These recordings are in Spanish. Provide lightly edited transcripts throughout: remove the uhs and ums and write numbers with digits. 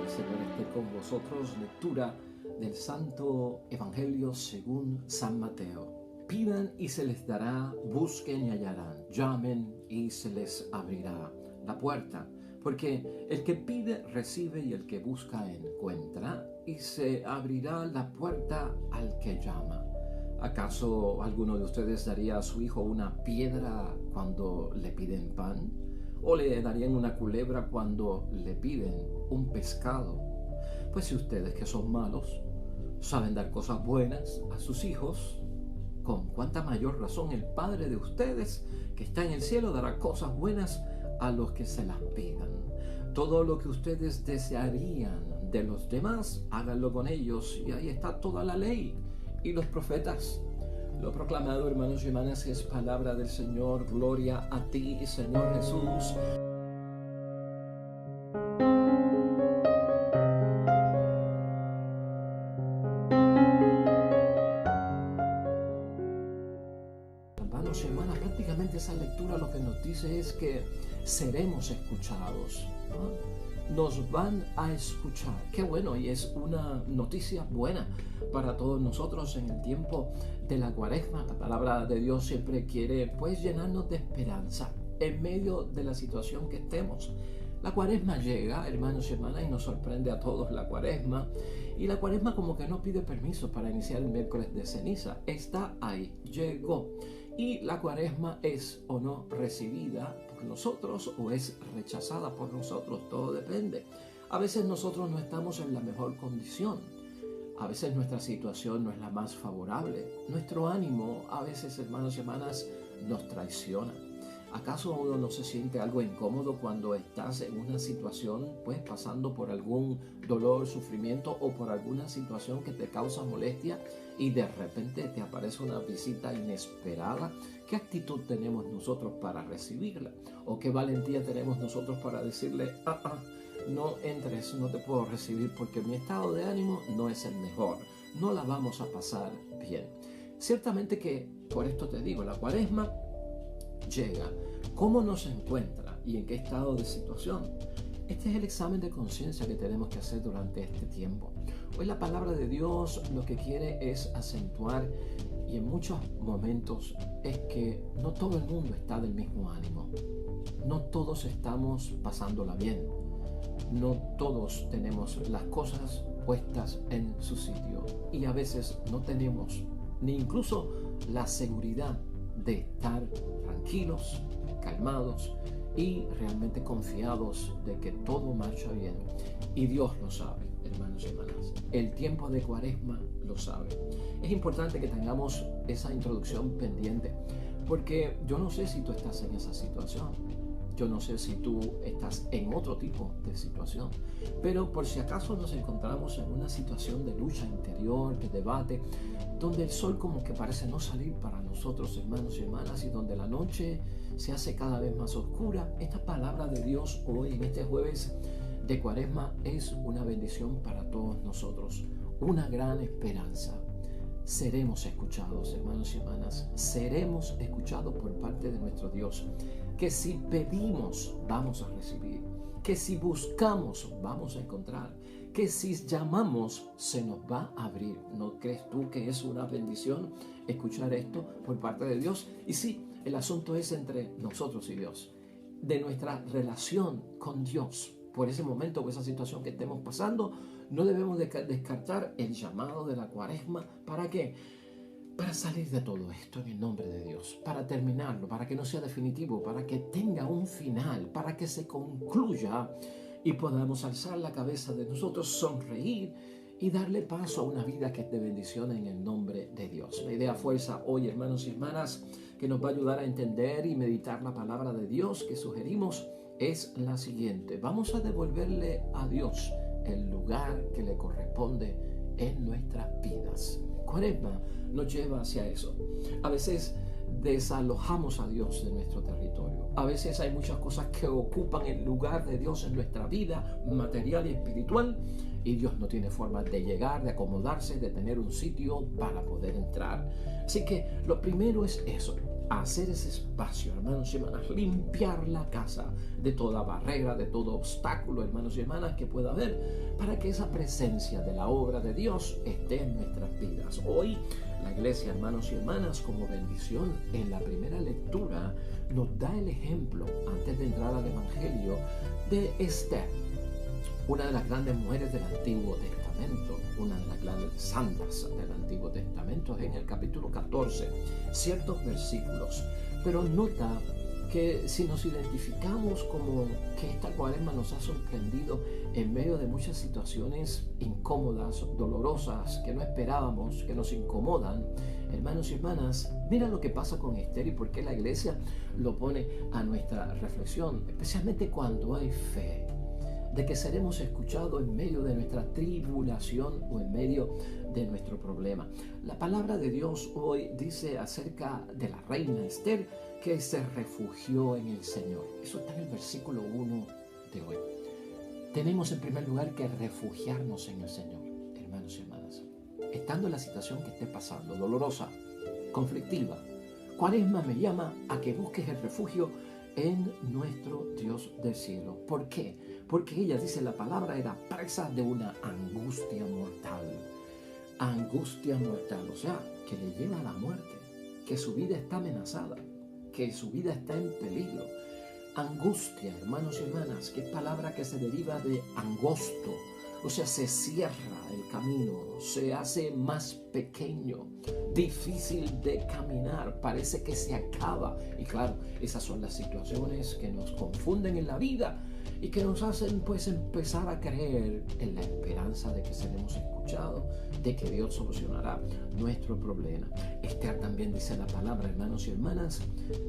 del Señor esté con vosotros. Lectura del Santo Evangelio según San Mateo. Pidan y se les dará, busquen y hallarán, llamen y se les abrirá la puerta. Porque el que pide recibe y el que busca encuentra, y se abrirá la puerta al que llama. ¿Acaso alguno de ustedes daría a su hijo una piedra cuando le piden pan? ¿O le darían una culebra cuando le piden un pescado? Pues si ustedes, que son malos, saben dar cosas buenas a sus hijos, con cuánta mayor razón el Padre de ustedes, que está en el cielo, dará cosas buenas a los que se las pidan. Todo lo que ustedes desearían de los demás, háganlo con ellos, y ahí está toda la ley y los profetas. Lo proclamado, hermanos y hermanas, es palabra del Señor. Gloria a ti, Señor Jesús. Hermanos y hermanas, prácticamente esa lectura lo que nos dice es que seremos escuchados, ¿no? Nos van a escuchar. Qué bueno, y es una noticia buena para todos nosotros en el tiempo de la Cuaresma. La palabra de Dios siempre quiere llenarnos de esperanza en medio de la situación que estemos. La Cuaresma llega, hermanos y hermanas, y nos sorprende a todos la Cuaresma. Y la Cuaresma como que no pide permiso para iniciar el miércoles de ceniza. Está ahí, llegó. Y la Cuaresma es o no recibida por nosotros o es rechazada por nosotros, todo depende. A veces nosotros no estamos en la mejor condición, a veces nuestra situación no es la más favorable, nuestro ánimo a veces, hermanos y hermanas, nos traiciona. ¿Acaso uno no se siente algo incómodo cuando estás en una situación, pasando por algún dolor, sufrimiento o por alguna situación que te causa molestia y de repente te aparece una visita inesperada? ¿Qué actitud tenemos nosotros para recibirla? ¿O qué valentía tenemos nosotros para decirle, no entres, no te puedo recibir porque mi estado de ánimo no es el mejor, no la vamos a pasar bien? Ciertamente que, por esto te digo, la Cuaresma llega. ¿Cómo nos encuentra y en qué estado de situación? Este es el examen de conciencia que tenemos que hacer durante este tiempo. Hoy la palabra de Dios lo que quiere es acentuar, y en muchos momentos es que no todo el mundo está del mismo ánimo. No todos estamos pasándola bien. No todos tenemos las cosas puestas en su sitio. Y a veces no tenemos ni incluso la seguridad de estar tranquilos, calmados y realmente confiados de que todo marcha bien. Y Dios lo sabe, hermanos y hermanas. El tiempo de Cuaresma lo sabe. Es importante que tengamos esa introducción pendiente, porque yo no sé si tú estás en esa situación. Yo no sé si tú estás en otro tipo de situación, pero por si acaso nos encontramos en una situación de lucha interior, de debate, donde el sol como que parece no salir para nosotros, hermanos y hermanas, y donde la noche se hace cada vez más oscura. Esta palabra de Dios hoy, en este jueves de Cuaresma, es una bendición para todos nosotros, una gran esperanza. Seremos escuchados, hermanos y hermanas, seremos escuchados por parte de nuestro Dios, que si pedimos vamos a recibir, que si buscamos vamos a encontrar, que si llamamos se nos va a abrir. ¿No crees tú que es una bendición escuchar esto por parte de Dios? Y sí, el asunto es entre nosotros y Dios, de nuestra relación con Dios. Por ese momento o esa situación que estemos pasando, no debemos descartar el llamado de la Cuaresma. ¿Para qué? Para salir de todo esto en el nombre de Dios, para terminarlo, para que no sea definitivo, para que tenga un final, para que se concluya y podamos alzar la cabeza de nosotros, sonreír y darle paso a una vida que es de bendición en el nombre de Dios. La idea fuerza hoy, hermanos y hermanas, que nos va a ayudar a entender y meditar la palabra de Dios que sugerimos es la siguiente. Vamos a devolverle a Dios el lugar que le corresponde en nuestras vidas. Cuaresma nos lleva hacia eso. A veces desalojamos a Dios de nuestro territorio. A veces hay muchas cosas que ocupan el lugar de Dios en nuestra vida material y espiritual, y Dios no tiene forma de llegar, de acomodarse, de tener un sitio para poder entrar. Así que lo primero es eso, a hacer ese espacio, hermanos y hermanas, limpiar la casa de toda barrera, de todo obstáculo, hermanos y hermanas, que pueda haber, para que esa presencia de la obra de Dios esté en nuestras vidas. Hoy la iglesia, hermanos y hermanas, como bendición, en la primera lectura nos da el ejemplo, antes de entrar al Evangelio, de Esther, una de las grandes mujeres del Antiguo Testamento, una de las grandes santas del Antiguo Testamento, en el capítulo 14, ciertos versículos. Pero nota que si nos identificamos como que esta cuaresma nos ha sorprendido en medio de muchas situaciones incómodas, dolorosas, que no esperábamos, que nos incomodan, hermanos y hermanas, mira lo que pasa con Esther y por qué la iglesia lo pone a nuestra reflexión, especialmente cuando hay fe de que seremos escuchados en medio de nuestra tribulación o en medio de nuestro problema. La palabra de Dios hoy dice acerca de la reina Esther que se refugió en el Señor. Eso está en el versículo 1 de hoy. Tenemos en primer lugar que refugiarnos en el Señor, hermanos y hermanas. Estando en la situación que esté pasando, dolorosa, conflictiva, Cuaresma me llama a que busques el refugio en nuestro Dios del cielo. ¿Por qué? Porque ella, dice la palabra, era presa de una angustia mortal. Angustia mortal, o sea, que le lleva a la muerte, que su vida está amenazada, que su vida está en peligro. Angustia, hermanos y hermanas, que es palabra que se deriva de angosto, o sea, se cierra el camino, se hace más pequeño, difícil de caminar, parece que se acaba. Y claro, esas son las situaciones que nos confunden en la vida y que nos hacen pues empezar a creer en la esperanza de que seremos escuchados, de que Dios solucionará nuestro problema. Esther también dice la palabra, hermanos y hermanas,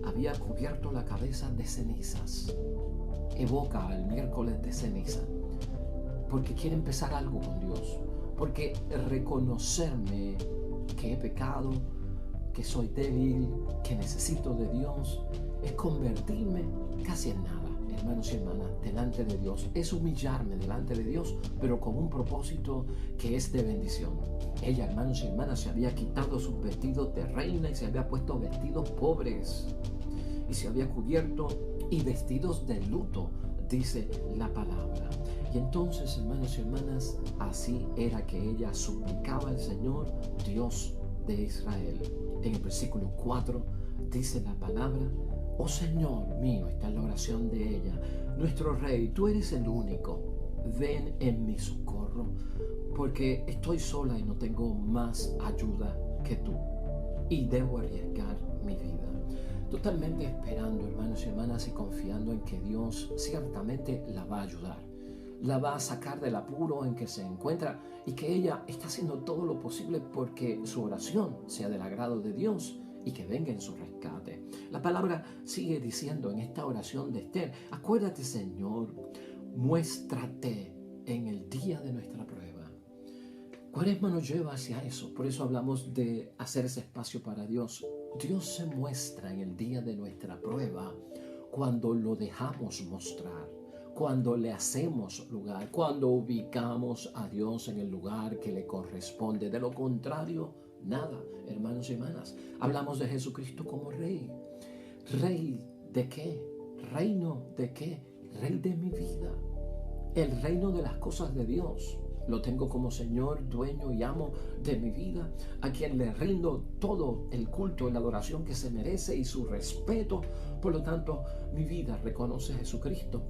había cubierto la cabeza de cenizas. Evoca el miércoles de ceniza, porque quiere empezar algo con Dios, porque reconocerme que he pecado, que soy débil, que necesito de Dios, es convertirme casi en nada, hermanos y hermanas, delante de Dios. Es humillarme delante de Dios, pero con un propósito que es de bendición. Ella, hermanos y hermanas, se había quitado sus vestidos de reina y se había puesto vestidos pobres y se había cubierto y vestidos de luto, dice la palabra. Y entonces, hermanos y hermanas, así era que ella suplicaba al Señor, Dios de Israel. En el versículo 4 dice la palabra, oh Señor mío, está la oración de ella, nuestro Rey, tú eres el único, ven en mi socorro, porque estoy sola y no tengo más ayuda que tú, y debo arriesgar mi vida. Totalmente esperando, hermanos y hermanas, y confiando en que Dios ciertamente la va a ayudar, la va a sacar del apuro en que se encuentra y que ella está haciendo todo lo posible porque su oración sea del agrado de Dios y que venga en su rescate. La palabra sigue diciendo en esta oración de Esther, acuérdate, Señor, muéstrate en el día de nuestra prueba. Cuaresma nos lleva hacia eso, por eso hablamos de hacer ese espacio para Dios. Dios se muestra en el día de nuestra prueba cuando lo dejamos mostrar, cuando le hacemos lugar, cuando ubicamos a Dios en el lugar que le corresponde. De lo contrario, nada, hermanos y hermanas. Hablamos de Jesucristo como Rey. ¿Rey de qué? ¿Reino de qué? Rey de mi vida. El reino de las cosas de Dios. Lo tengo como Señor, dueño y amo de mi vida, a quien le rindo todo el culto y la adoración que se merece y su respeto. Por lo tanto, mi vida reconoce a Jesucristo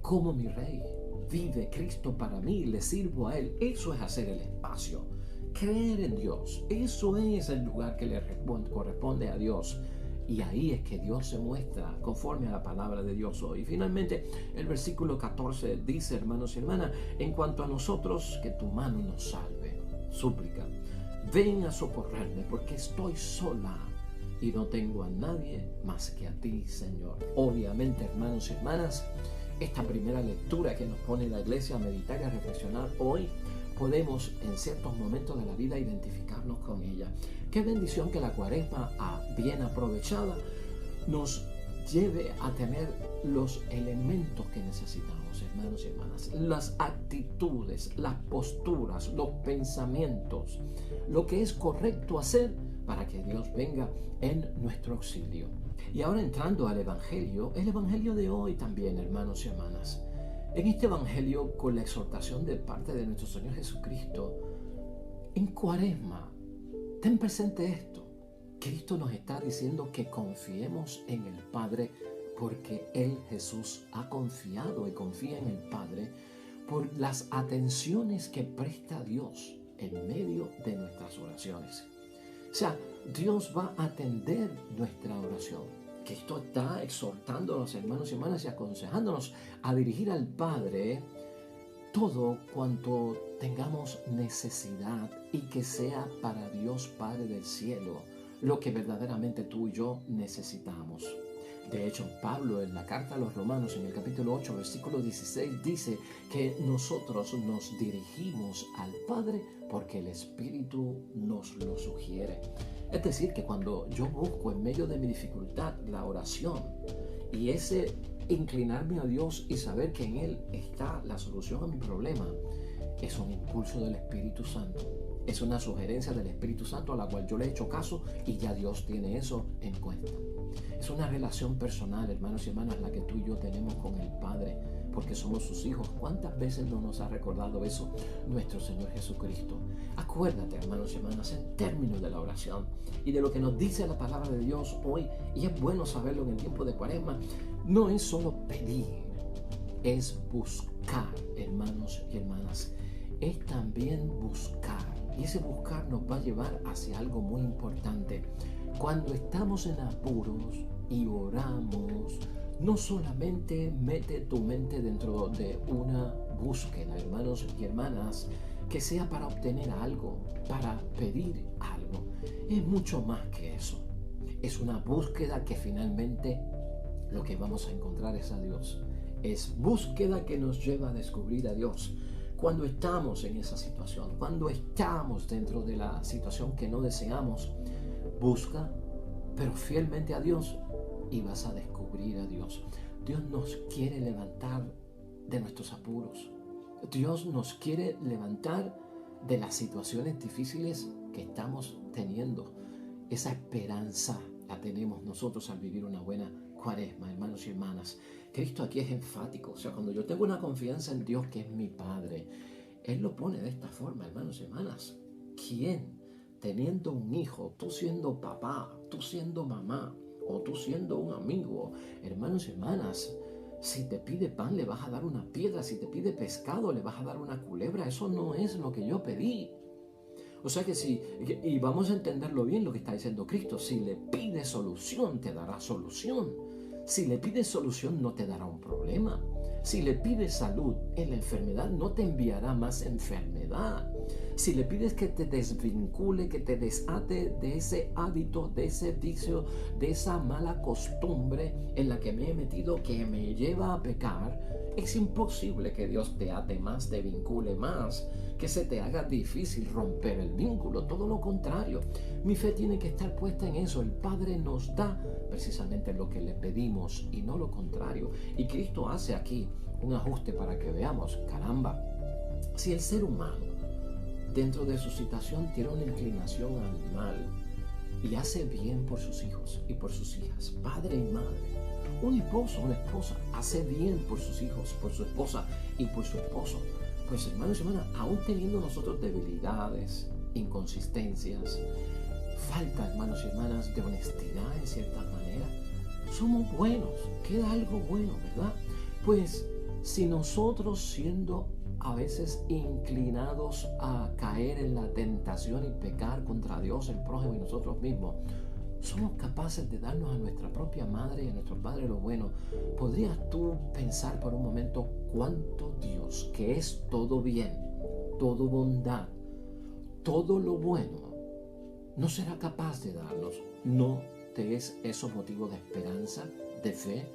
como mi Rey. Vive Cristo para mí, le sirvo a Él. Eso es hacer el espacio. Creer en Dios. Eso es el lugar que le corresponde a Dios. Y ahí es que Dios se muestra conforme a la palabra de Dios hoy. Y finalmente, el versículo 14 dice, hermanos y hermanas, en cuanto a nosotros, que tu mano nos salve. Súplica, ven a socorrerme porque estoy sola y no tengo a nadie más que a ti, Señor. Obviamente, hermanos y hermanas, esta primera lectura que nos pone la iglesia a meditar y a reflexionar hoy, podemos en ciertos momentos de la vida identificarnos con ella. Qué bendición que la Cuaresma bien aprovechada nos lleve a tener los elementos que necesitamos, hermanos y hermanas, las actitudes, las posturas, los pensamientos, lo que es correcto hacer para que Dios venga en nuestro auxilio. Y ahora entrando al Evangelio, el Evangelio de hoy también, hermanos y hermanas. En este Evangelio, con la exhortación de parte de nuestro Señor Jesucristo, en Cuaresma, ten presente esto. Cristo nos está diciendo que confiemos en el Padre porque Él, Jesús, ha confiado y confía en el Padre por las atenciones que presta Dios en medio de nuestras oraciones. O sea, Dios va a atender nuestra oración. Cristo está exhortándonos, hermanos y hermanas, y aconsejándonos a dirigir al Padre todo cuanto tengamos necesidad y que sea para Dios Padre del cielo lo que verdaderamente tú y yo necesitamos. De hecho, Pablo en la carta a los Romanos, en el capítulo 8, versículo 16, dice que nosotros nos dirigimos al Padre porque el Espíritu nos lo sugiere. Es decir, que cuando yo busco en medio de mi dificultad la oración y ese inclinarme a Dios y saber que en Él está la solución a mi problema, es un impulso del Espíritu Santo. Es una sugerencia del Espíritu Santo a la cual yo le he hecho caso y ya Dios tiene eso en cuenta. Es una relación personal, hermanos y hermanas, la que tú y yo tenemos con el Padre, porque somos sus hijos. ¿Cuántas veces no nos ha recordado eso nuestro Señor Jesucristo? Acuérdate, hermanos y hermanas, en términos de la oración y de lo que nos dice la palabra de Dios hoy, y es bueno saberlo en el tiempo de Cuaresma, no es solo pedir, es buscar, hermanos y hermanas. Es también buscar. Y ese buscar nos va a llevar hacia algo muy importante. Cuando estamos en apuros y oramos, no solamente mete tu mente dentro de una búsqueda, hermanos y hermanas, que sea para obtener algo, para pedir algo. Es mucho más que eso. Es una búsqueda que finalmente lo que vamos a encontrar es a Dios. Es búsqueda que nos lleva a descubrir a Dios. Cuando estamos en esa situación, cuando estamos dentro de la situación que no deseamos, busca, pero fielmente a Dios, y vas a descubrir a Dios. Dios nos quiere levantar de nuestros apuros. Dios nos quiere levantar de las situaciones difíciles que estamos teniendo. Esa esperanza la tenemos nosotros al vivir una buena Cuaresma, hermanos y hermanas. Cristo aquí es enfático. O sea, cuando yo tengo una confianza en Dios, que es mi Padre, Él lo pone de esta forma, hermanos y hermanas. ¿Quién, teniendo un hijo, tú siendo papá, tú siendo mamá, o tú siendo un amigo, hermanos y hermanas, si te pide pan le vas a dar una piedra, si te pide pescado le vas a dar una culebra? Eso no es lo que yo pedí. O sea que y vamos a entenderlo bien lo que está diciendo Cristo, si le pides solución, te dará solución. Si le pides solución, no te dará un problema. Si le pides salud en la enfermedad, no te enviará más enfermedad. Si le pides que te desvincule, que te desate de ese hábito, de ese vicio, de esa mala costumbre en la que me he metido, que me lleva a pecar, es imposible que Dios te ate más, te vincule más, que se te haga difícil romper el vínculo. Todo lo contrario, mi fe tiene que estar puesta en eso. El Padre nos da precisamente lo que le pedimos y no lo contrario. Y Cristo hace aquí un ajuste para que veamos, caramba, si el ser humano dentro de su situación tiene una inclinación al mal y hace bien por sus hijos y por sus hijas, padre y madre, un esposo, una esposa, hace bien por sus hijos, por su esposa y por su esposo, pues hermanos y hermanas, aún teniendo nosotros debilidades, inconsistencias, falta, hermanos y hermanas, de honestidad en cierta manera, somos buenos, queda algo bueno, ¿verdad? Pues si nosotros, siendo a veces inclinados a caer en la tentación y pecar contra Dios, el prójimo y nosotros mismos, somos capaces de darnos a nuestra propia madre y a nuestro padre lo bueno, ¿podrías tú pensar por un momento cuánto Dios, que es todo bien, todo bondad, todo lo bueno, no será capaz de darnos? ¿No te es eso motivo de esperanza, de fe,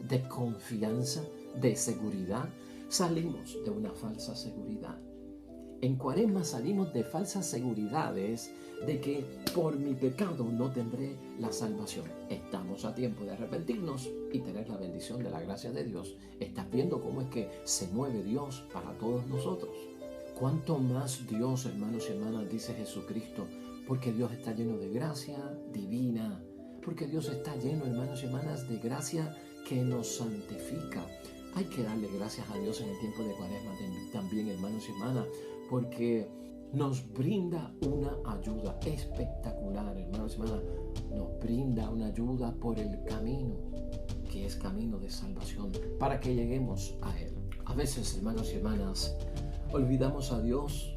de confianza, de seguridad? Salimos de una falsa seguridad. En Cuaresma salimos de falsas seguridades de que por mi pecado no tendré la salvación. Estamos a tiempo de arrepentirnos y tener la bendición de la gracia de Dios. ¿Estás viendo cómo es que se mueve Dios para todos nosotros? ¿Cuánto más Dios, hermanos y hermanas, dice Jesucristo, porque Dios está lleno de gracia divina, porque Dios está lleno, hermanos y hermanas, de gracia que nos santifica. Hay que darle gracias a Dios en el tiempo de Cuaresma también, hermanos y hermanas, porque nos brinda una ayuda espectacular, hermanos y hermanas. Nos brinda una ayuda por el camino, que es camino de salvación, para que lleguemos a Él. A veces, hermanos y hermanas, olvidamos a Dios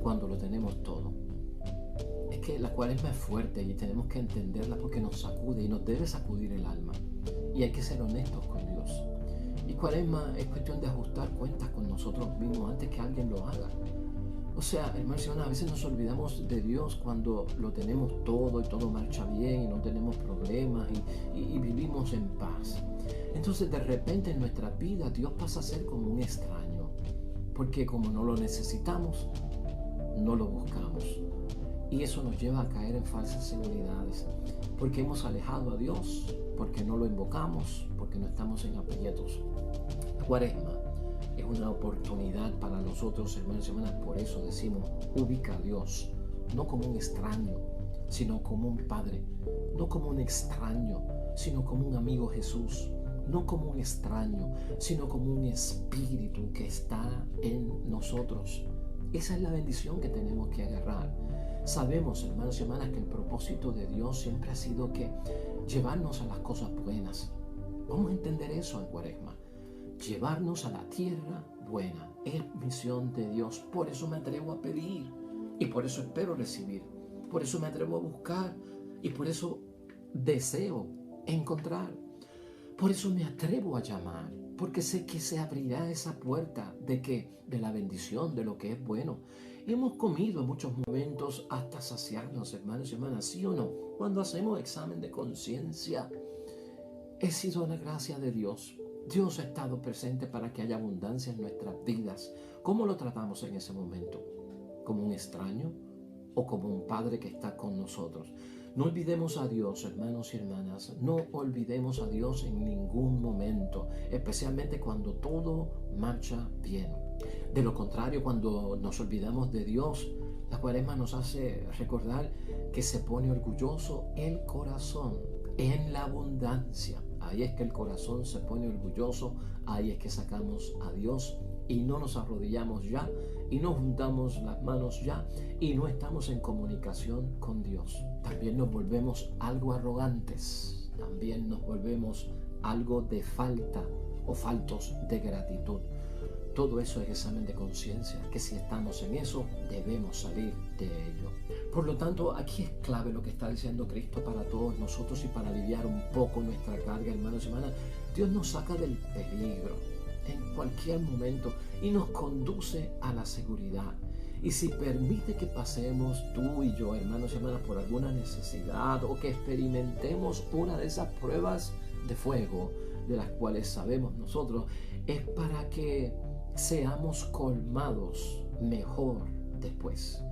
cuando lo tenemos todo. Es que la Cuaresma es fuerte y tenemos que entenderla porque nos sacude y nos debe sacudir el alma. Y hay que ser honestos con Dios. Y Cuaresma es cuestión de ajustar cuentas con nosotros mismos antes que alguien lo haga. O sea, hermanos y hermanas, a veces nos olvidamos de Dios cuando lo tenemos todo y todo marcha bien y no tenemos problemas y vivimos en paz. Entonces, de repente en nuestra vida Dios pasa a ser como un extraño, porque como no lo necesitamos, no lo buscamos. Y eso nos lleva a caer en falsas seguridades, porque hemos alejado a Dios, porque no lo invocamos, porque no estamos en aprietos. La Cuaresma es una oportunidad para nosotros, hermanos y hermanas. Por eso decimos, ubica a Dios, no como un extraño, sino como un Padre, no como un extraño, sino como un amigo Jesús, no como un extraño, sino como un espíritu que está en nosotros. Esa es la bendición que tenemos que agarrar. Sabemos, hermanos y hermanas, que el propósito de Dios siempre ha sido que llevarnos a las cosas buenas. Vamos a entender eso en Cuaresma. Llevarnos a la tierra buena es misión de Dios. Por eso me atrevo a pedir y por eso espero recibir. Por eso me atrevo a buscar y por eso deseo encontrar. Por eso me atrevo a llamar, porque sé que se abrirá esa puerta de la bendición, de lo que es bueno. Hemos comido en muchos momentos hasta saciarnos, hermanos y hermanas, ¿sí o no? Cuando hacemos examen de conciencia, he sido la gracia de Dios. Dios ha estado presente para que haya abundancia en nuestras vidas. ¿Cómo lo tratamos en ese momento? ¿Como un extraño o como un Padre que está con nosotros? No olvidemos a Dios, hermanos y hermanas. No olvidemos a Dios en ningún momento, especialmente cuando todo marcha bien. De lo contrario, cuando nos olvidamos de Dios, la Cuaresma nos hace recordar que se pone orgulloso el corazón en la abundancia. Ahí es que el corazón se pone orgulloso, ahí es que sacamos a Dios y no nos arrodillamos ya y no juntamos las manos ya y no estamos en comunicación con Dios. También nos volvemos algo arrogantes, también nos volvemos algo de falta o faltos de gratitud. Todo eso es examen de conciencia, que si estamos en eso, debemos salir de ello. Por lo tanto, aquí es clave lo que está diciendo Cristo para todos nosotros y para aliviar un poco nuestra carga, hermanos y hermanas. Dios nos saca del peligro en cualquier momento y nos conduce a la seguridad. Y si permite que pasemos tú y yo, hermanos y hermanas, por alguna necesidad o que experimentemos una de esas pruebas de fuego de las cuales sabemos nosotros, es para que seamos colmados mejor después,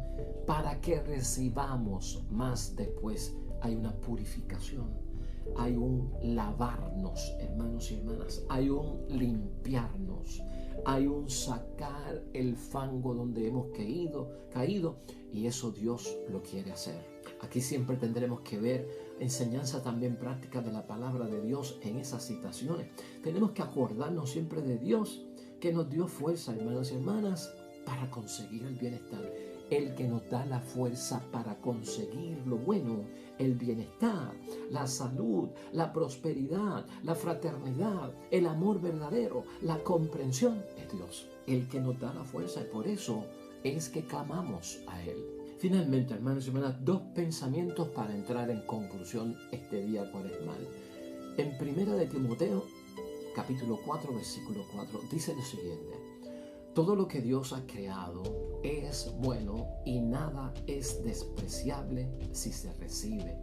para que recibamos más después. Hay una purificación, hay un lavarnos, hermanos y hermanas, hay un limpiarnos, hay un sacar el fango donde hemos caído, y eso Dios lo quiere hacer. Aquí siempre tendremos que ver enseñanza también práctica de la palabra de Dios en esas situaciones. Tenemos que acordarnos siempre de Dios, que nos dio fuerza, hermanos y hermanas, para conseguir el bienestar. El que nos da la fuerza para conseguir lo bueno, el bienestar, la salud, la prosperidad, la fraternidad, el amor verdadero, la comprensión, es Dios. El que nos da la fuerza, y por eso es que clamamos a Él. Finalmente, hermanos y hermanas, dos pensamientos para entrar en conclusión este día cuaresmal. En 1 de Timoteo, capítulo 4, versículo 4, dice lo siguiente: todo lo que Dios ha creado es bueno y nada es despreciable si se recibe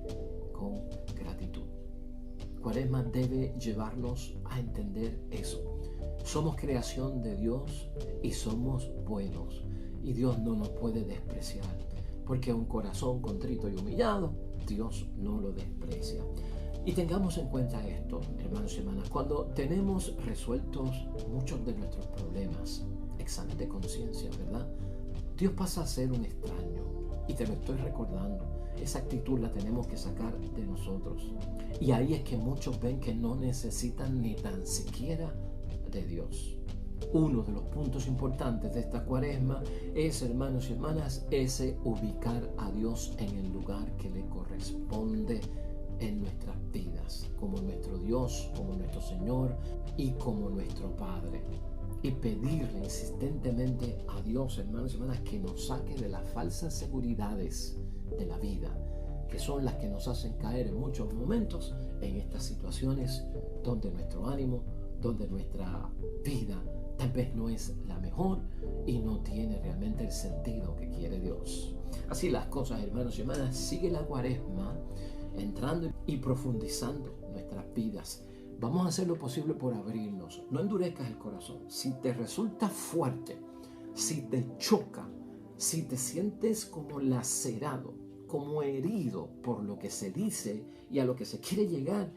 con gratitud. Cuaresma debe llevarnos a entender eso. Somos creación de Dios y somos buenos, y Dios no nos puede despreciar, porque un corazón contrito y humillado, Dios no lo desprecia. Y tengamos en cuenta esto, hermanos y hermanas, cuando tenemos resueltos muchos de nuestros problemas, examen de conciencia, ¿verdad? Dios pasa a ser un extraño. Y te lo estoy recordando. Esa actitud la tenemos que sacar de nosotros. Y ahí es que muchos ven que no necesitan ni tan siquiera de Dios. Uno de los puntos importantes de esta cuaresma es, hermanos y hermanas, ese ubicar a Dios en el lugar que le corresponde en nuestras vidas, como nuestro Dios, como nuestro Señor y como nuestro Padre. Y pedirle insistentemente a Dios, hermanos y hermanas, que nos saque de las falsas seguridades de la vida, que son las que nos hacen caer en muchos momentos en estas situaciones donde nuestro ánimo, donde nuestra vida tal vez no es la mejor y no tiene realmente el sentido que quiere Dios. Así las cosas, hermanos y hermanas, sigue la cuaresma entrando y profundizando nuestras vidas. Vamos a hacer lo posible por abrirnos. No endurezcas el corazón. Si te resulta fuerte, si te choca, si te sientes como lacerado, como herido por lo que se dice y a lo que se quiere llegar,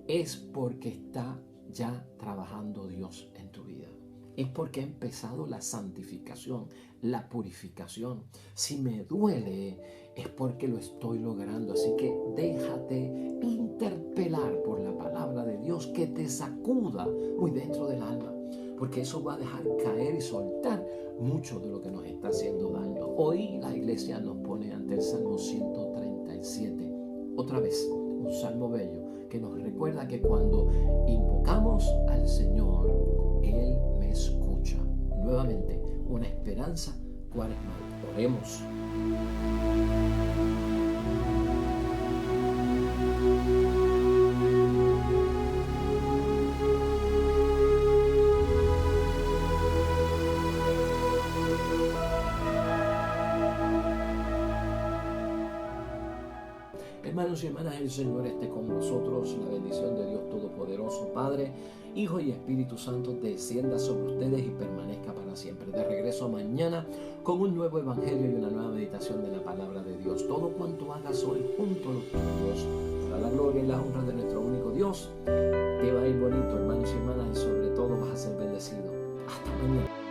es porque está ya trabajando Dios en tu vida. Es porque ha empezado la santificación, la purificación. Si me duele, es porque lo estoy logrando. Así que déjate interpelar por la palabra de Dios que te sacuda muy dentro del alma, porque eso va a dejar caer y soltar mucho de lo que nos está haciendo daño. Hoy la iglesia nos pone ante el Salmo 137. Otra vez, un salmo bello que nos recuerda que cuando invocamos al Señor, Él me escucha. Nuevamente, una esperanza cuaresmal. Oremos. Hermanos y hermanas, el Señor esté con vosotros. La bendición de Dios Todopoderoso, Padre, Hijo y Espíritu Santo, descienda sobre ustedes y permanezca para siempre. De regreso mañana con un nuevo evangelio y una nueva meditación de la palabra de Dios. Todo cuanto hagas hoy junto a los tuyos, para la gloria y la honra de nuestro único Dios, te va a ir bonito, hermanos y hermanas, y sobre todo vas a ser bendecido. Hasta mañana.